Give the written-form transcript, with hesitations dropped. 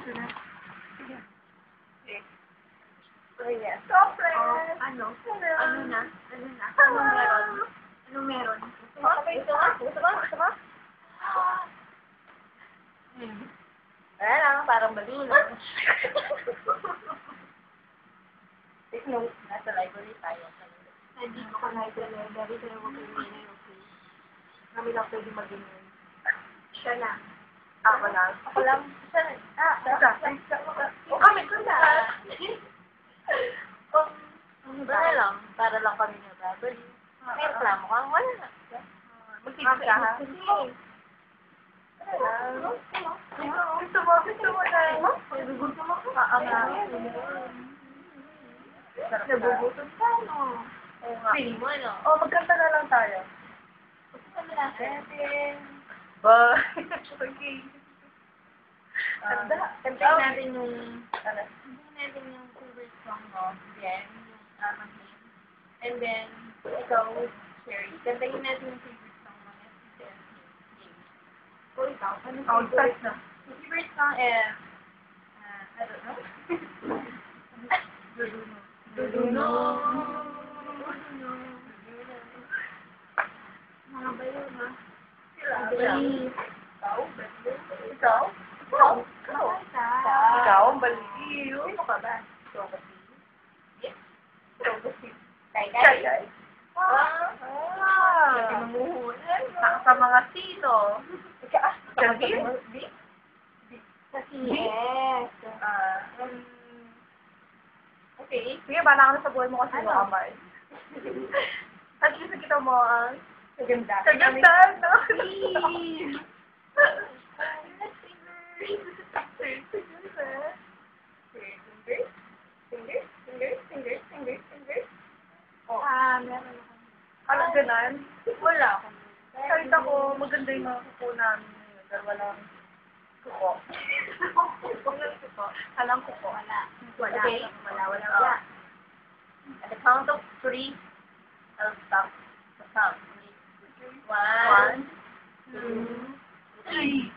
Ito na. Sige. Okay. Oh, yes. Chocolate! Ano? Hello. Ano na? Ano na? Anong meron? Anong meron? Gusto mo? Gusto mo? Gusto mo? Gusto mo? Wala lang, parang balloon. Take note, nasa library tayo. Hindi ko ka na ito na. Dari ko na huwag kayo na yun. Kami lang pwede mag-inom. Siya na. Ako lang. Ako lang. Oh, kami ko na. Wala lang. Para lang kami nababali. May reklamo ka? Wala na. Magtipid ka ha? Gusto mo? Gusto mo na? Gusto mo ko? Nagugutom ka, no? Oo nga. Pili mo, ano? Oh, magkanta na lang tayo. Gusto mo natin? Bye. Okay. Kanta. Kantayin natin yung... Ano? Kantayin natin yung favorite song mo. Then, yung Amahin. And then, ikaw, Sherry. Kantayin natin yung favorite song mo. Then, o ikaw, ano Oh, start favorite na. Your favorite song is... I don't know. Duduno. Duduno. Duduno. Mga bayo, ha? Bali. Ikaw? Ikaw? Ikaw? Ikaw? Ikaw? Ikaw ang baliw. Sino ka ba? Trophy. Yes. Trophy. Kay-kay? Kay-kay. Pwede mamuhunan. Sa mga sino? Sa B? Sa CS. Okay. Sige, bala ka na sa buhay mo kasi ano? Ka At least nakita mo ang kaganda. Kaganda, no? Oh. Meron ako. Anong ganan? Wala ako. Kahit ako, maganda yung mga kuko namin ngayon. Dahil walang kuko. Walang kuko. Walang kuko. Wala. Okay? Wala. At the count of 3, I'll stop the count. 1, 2, 3.